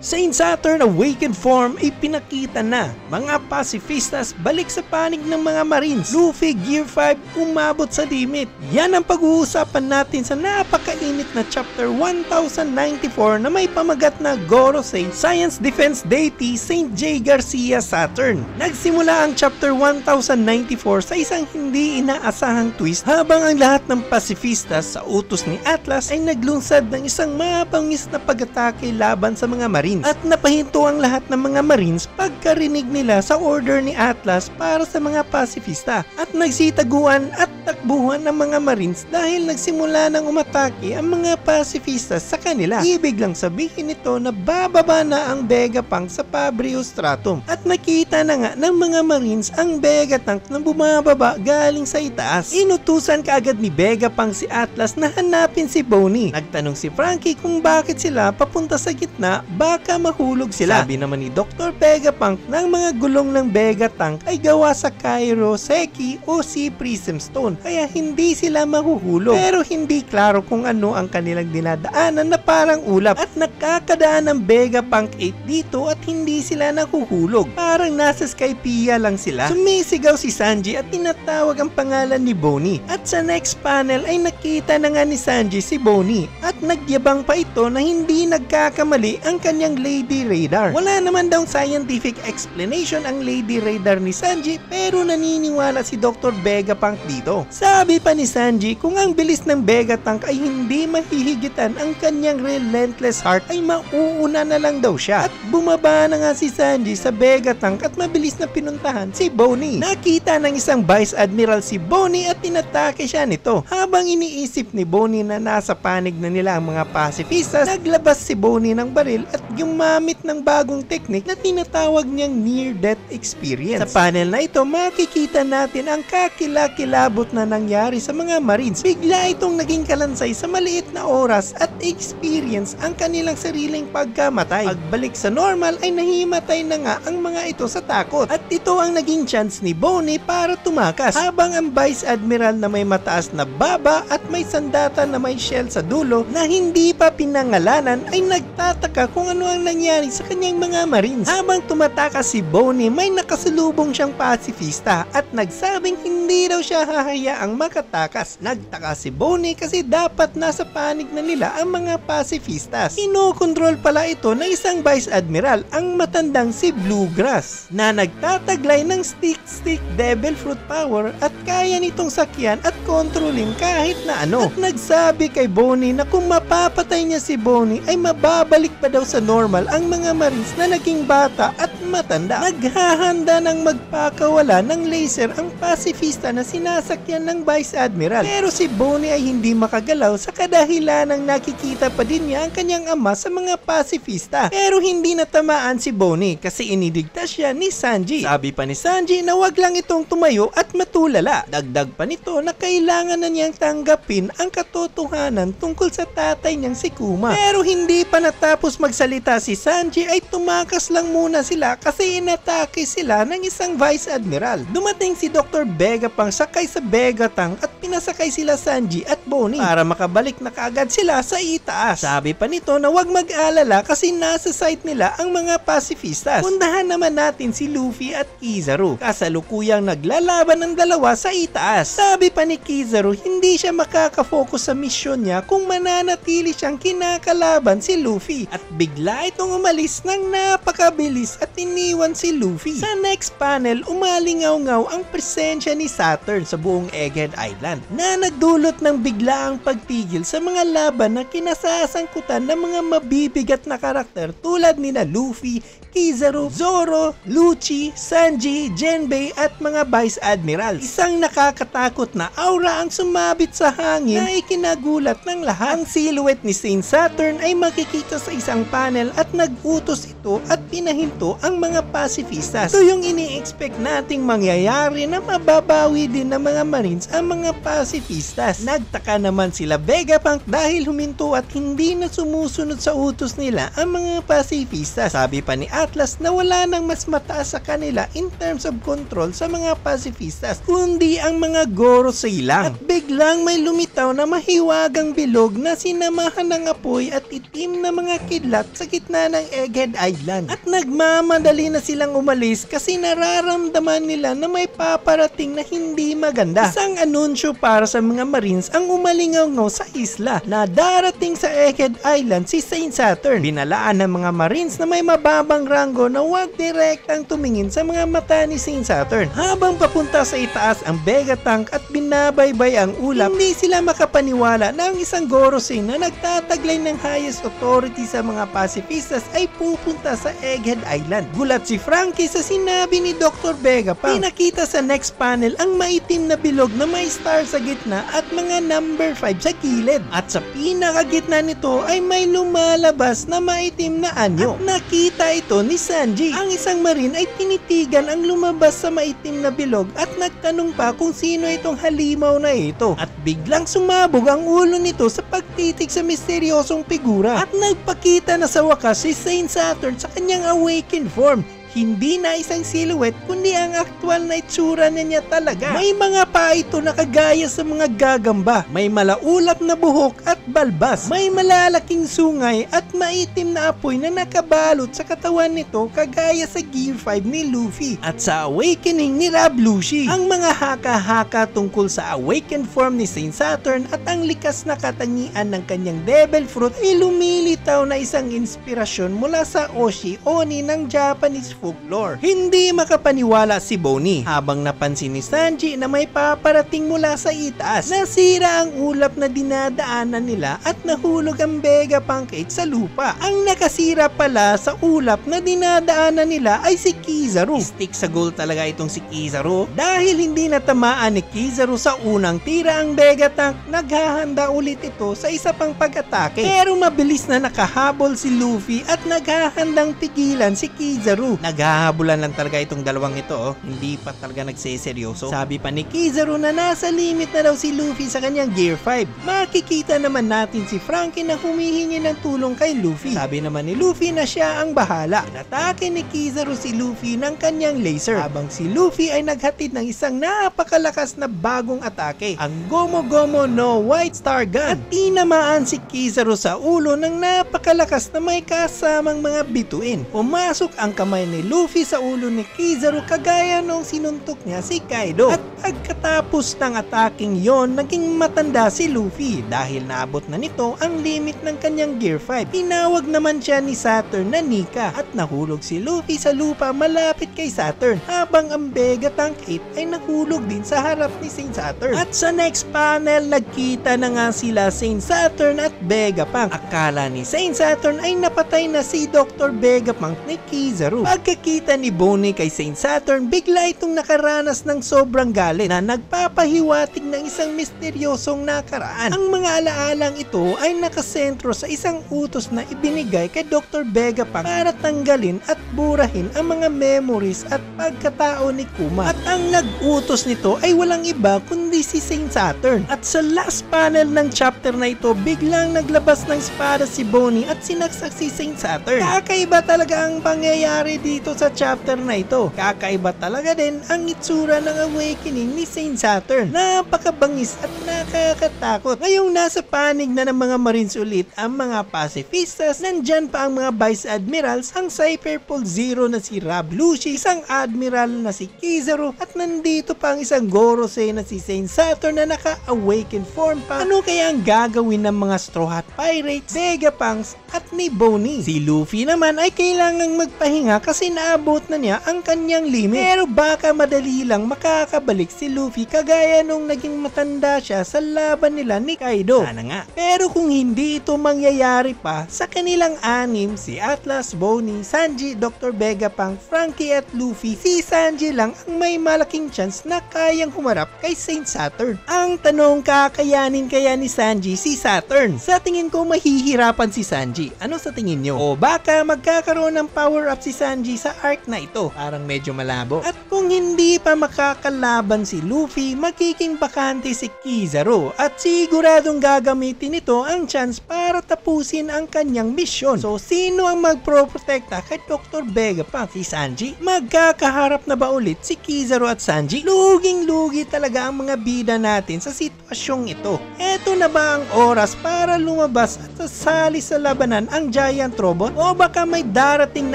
Saint Saturn Awakened form ay pinakita na. Mga pacifistas balik sa panig ng mga Marines. Luffy Gear 5 umabot sa limit. Yan ang pag-uusapan natin sa napakainit na Chapter 1094 na may pamagat na Gorosei Science Defense Deity Saint J. Garcia Saturn. Nagsimula ang Chapter 1094 sa isang hindi inaasahang twist habang ang lahat ng pacifistas sa utos ni Atlas ay naglunsad ng isang mapangis na pag-atake laban sa mga Marines. At napahinto ang lahat ng mga Marines pagkarinig nila sa order ni Atlas para sa mga pacifista. At nagsitaguan at takbuhan ng mga Marines dahil nagsimula ng umatake ang mga pacifistas sa kanila. Ibig lang sabihin nito na bababa na ang Vegapunk sa Fabrio Stratum. At nakita na nga ng mga Marines ang Vegatank na bumababa galing sa itaas. Inutusan kaagad ni Vegapunk si Atlas na hanapin si Bonnie. Nagtanong si Franky kung bakit sila papunta sa gitna, baka mahulog sila. Sabi naman ni Dr. Vegapunk na ang mga gulong ng Vegatank ay gawa sa Cairo, Seki o Sea Prism Stone kaya hindi sila mahuhulog. Pero hindi klaro kung ano ang kanilang dinadaanan na parang ulap at nakakadaan ng Vegapunk 8 dito at hindi sila nahuhulog. Parang nasa Skypiea lang sila. Sumisigaw si Sanji at tinatawag ang pangalan ni Bonnie. At sa next panel ay nakita na nga ni Sanji si Bonnie at nagyabang pa ito na hindi nagkakamali ang kanyang Lady Radar. Wala naman daw scientific explanation ang Lady Radar ni Sanji pero naniniwala si Dr. Vegapunk dito. Sabi pa ni Sanji kung ang bilis ng Vegatank ay hindi mahihigitan ang kanyang relentless heart ay mauuna na lang daw siya. At bumaba na nga si Sanji sa Vegatank at mabilis na pinuntahan si Bonnie. Nakita ng isang Vice Admiral si Bonnie at tinatake siya nito. Habang iniisip ni Bonnie na nasa panig na nila ang mga pacifistas, naglabas si Bonnie ng baril at gumamit ng bagong teknik na tinatawag niyang near-death experience. Sa panel na ito, makikita natin ang kakilakilabot na nangyari sa mga Marines. Bigla itong naging kalansay sa maliit na oras at experience ang kanilang sariling pagkamatay. Pagbalik sa normal ay nahimatay na nga ang mga ito sa takot. At ito ang naging chance ni Bonnie para tumakas. Habang ang Vice Admiral na may mataas na baba at may sandata na may shell sa dulo na hindi pa pinangalanan ay nagtataka kung ano ang nangyari sa kanyang mga Marines. Habang tumatakas si Bonnie, may nakasalubong siyang pacifista at nagsabing hindi daw siya hahayaang makatakas. Nagtaka si Bonnie kasi dapat nasa panig na nila ang mga pacifistas. Inokontrol pala ito ng isang Vice Admiral, ang matandang si Bluegrass, na nagtataglay ng stick devil fruit power at kaya nitong sakyan at kontrolin kahit na ano. At nagsabi kay Bonnie na kung mapapatay niya si Bonnie ay mababalik pa daw sa normal ang mga Marines na naging bata at matanda. Naghahanda ng magpakawala ng laser ang pacifista na sinasakyan ng Vice Admiral. Pero si Bonnie ay hindi makagalaw sa kadahilan ng nakikita pa din niya ang kanyang ama sa mga pacifista. Pero hindi natamaan si Bonnie kasi iniligtas siya ni Sanji. Sabi pa ni Sanji na wag lang itong tumayo at matulala. Dagdag pa nito na kailangan na niyang tanggapin ang katotohanan tungkol sa tatay niyang si Kuma. Pero hindi pa natapos magsalita si Sanji ay tumakas lang muna sila kasi inatake sila ng isang Vice Admiral. Dumating si Dr. Vegapunk sakay sa Vegatank at pinasakay sila Sanji at Bonnie para makabalik na kaagad sila sa itaas. Sabi pa nito na wag mag-alala kasi nasa site nila ang mga pacifistas. Puntahan naman natin si Luffy at Kizaru. Kasalukuyang naglalaban ng dalawa sa itaas. Sabi pa ni Kizaru hindi siya makakafocus sa misyon niya kung mananatili siyang kinakalaban si Luffy. At bigla itong umalis ng napakabilis at iniwan si Luffy. Sa next panel, umalingaw-ngaw ang presensya ni Saturn sa buong Egghead Island na nagdulot ng biglaang pagtigil sa mga laban na kinasasangkutan ng mga mabibigat na karakter tulad nina Luffy, Kizaru, Zoro, Lucci, Sanji, Jinbei at mga Vice Admirals. Isang nakakatakot na aura ang sumabit sa hangin na ikinagulat ng lahat. Ang silhouette ni Saint Saturn ay makikita sa isang panel at nag-utos ito at pinahinto ang mga pacifistas. Ito yung ini-expect nating mangyayari na mababawi din ng mga Marines ang mga pacifistas. Nagtaka naman sila Vegapunk dahil huminto at hindi na sumusunod sa utos nila ang mga pacifistas. Sabi pa ni Atlas na wala nang mas mataas sa kanila in terms of control sa mga pacifistas kundi ang mga Gorosei lang. At biglang may lumitaw lumilitaw na mahiwagang bilog na sinamahan ng apoy at itim na mga kidlat sa gitna ng Egghead Island. At nagmamadali na silang umalis kasi nararamdaman nila na may paparating na hindi maganda. Isang anunsyo para sa mga Marines ang umalingaw sa isla na darating sa Egghead Island si Saint Saturn. Binalaan ng mga Marines na may mababang ranggo na huwag direktang tumingin sa mga mata ni Saint Saturn. Habang papunta sa itaas ang Vegatank at binabaybay ang ulap, hindi sila makapaniwala na ang isang Gorosei na nagtataglay ng highest authority sa mga pacifistas ay pupunta sa Egghead Island. Gulat si Frankie sa sinabi ni Dr. Vegapunk. Pinakita sa next panel ang maitim na bilog na may star sa gitna at mga number 5 sa gilid. At sa pinakagitna nito ay may lumalabas na maitim na anyo. At nakita ito ni Sanji. Ang isang Marine ay tinitigan ang lumabas sa maitim na bilog at nagtanong pa kung sino itong halimaw na ito. At biglang sumabog ang ulo nito sa pagtitig sa misteryosong figura. At nagpakita na sa wakas si Saint Saturn sa kanyang awakened form. Hindi na isang silhouette kundi ang aktwal na itsura niya talaga. May mga paa ito na kagaya sa mga gagamba. May malaulap na buhok at balbas. May malalaking sungay at maitim na apoy na nakabalot sa katawan nito kagaya sa Gear 5 ni Luffy. At sa awakening ni Rob Lucci, ang mga haka-haka tungkol sa awakened form ni Saint Saturn at ang likas na katangian ng kanyang Devil Fruit ay lumilitaw na isang inspirasyon mula sa Oshi Oni ng Japanese folklore. Hindi makapaniwala si Bonnie habang napansin ni Sanji na may paparating mula sa itaas. Nasira ang ulap na dinadaanan nila at nahulog ang Vegapunk sa lupa. Ang nakasira pala sa ulap na dinadaanan nila ay si Kizaru. Stick sa goal talaga itong si Kizaru. Dahil hindi natamaan ni Kizaru sa unang tira ang Vegapunk, naghahanda ulit ito sa isa pang pag-atake. Pero mabilis na nakahabol si Luffy at naghahandang pigilan si Kizaru. Naghahabulan lang talaga itong dalawang ito, hindi pa talaga nagseseryoso. Sabi pa ni Kizaru na nasa limit na daw si Luffy sa kanyang Gear 5. Makikita naman natin si Frankie na humihingi ng tulong kay Luffy. Sabi naman ni Luffy na siya ang bahala. Inatake ni Kizaru si Luffy ng kanyang laser habang si Luffy ay naghatid ng isang napakalakas na bagong atake, ang Gomu Gomu no White Star Gun. At tinamaan si Kizaru sa ulo ng napakalakas na may kasamang mga bituin. Pumasok ang kamay ni Luffy sa ulo ni Kizaru kagaya nung sinuntok niya si Kaido. At pagkatapos ng ataking yon, naging matanda si Luffy dahil naabot na nito ang limit ng kanyang Gear 5. Tinawag naman siya ni Saturn na Nika at nahulog si Luffy sa lupa malapit kay Saturn habang ang Vegatank 8 ay nahulog din sa harap ni Saint Saturn. At sa next panel, nagkita na nga sila Saint Saturn at Vegapunk. Akala ni Saint Saturn ay napatay na si Dr. Vegapunk ni Kizaru. Pagkakita ni Bonnie kay Saint Saturn, bigla itong nakaranas ng sobrang galit na nagpapahiwatig ng isang misteryosong nakaraan. Ang mga alaalang ito ay nakasentro sa isang utos na ibinigay kay Dr. Vegapunk para tanggalin at burahin ang mga memories at pagkatao ni Kuma. At ang nag-utos nito ay walang iba kundi si Saint Saturn. At sa last panel ng chapter na ito, biglang naglabas ng espada si Bonnie at sinaksak si Saint Saturn. Kakaiba talaga ang pangyayari dito sa chapter na ito. Kakaiba talaga din ang itsura ng awakening ni Saint Saturn. Napakabangis at nakakatakot. Ngayong nasa panig na ng mga Marines ulit ang mga pacifistas, nandyan pa ang mga Vice Admirals, ang Cypherpole Zero na si Rob Lucci, isang Admiral na si Kizaru, at nandito pa ang isang Gorosei na si Saint Saturn na naka-awaken form pa. Ano kaya ang gagawin ng mga Straw Hat Pirates, Vegapunks at ni Bonnie? Si Luffy naman ay kailangang magpahinga kasi naabot na niya ang kanyang limit. Pero baka madali lang makakabalik si Luffy kagaya nung naging matanda siya sa laban nila ni Kaido. Sana nga. Pero kung hindi ito mangyayari pa, sa kanilang anim, si Atlas, Bonnie, Sanji, Dr. Vegapunk, Frankie at Luffy, si Sanji lang ang may malaking chance na kayang humarap kay Saint Saturn. Ang tanong, kakayanin kaya ni Sanji si Saturn? Sa tingin ko mahihirapan si Sanji. Ano sa tingin nyo? O baka magkakaroon ng power up si Sanji sa arc na ito. Parang medyo malabo. At kung hindi pa makakalaban si Luffy, magiging bakante si Kizaru at siguradong gagamitin ito ang chance para tapusin ang kanyang misyon. So sino ang magproprotekta kay Dr. Vegapunk? Si Sanji? Magkakaharap na ba ulit si Kizaru at Sanji? Luging-lugi talaga ang mga bida natin sa sitwasyong ito. Eto na ba ang oras para lumabas at sasali sa labanan ang Giant Robot? O baka may darating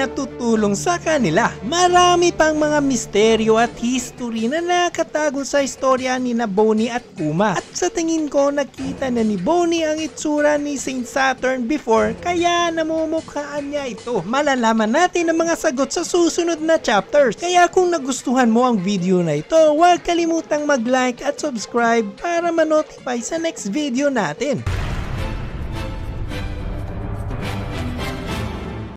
na tutulong sa kanila? Marami pang mga misteryo at history na nakatago sa istorya ni na Bonnie at Kuma. At sa tingin ko, nakita na ni Bonnie ang itsura ni Saint Saturn before, kaya namumukhaan niya ito. Malalaman natin ang mga sagot sa susunod na chapters. Kaya kung nagustuhan mo ang video na ito, huwag kalimutang mag-like at subscribe para ma-notify sa next video natin.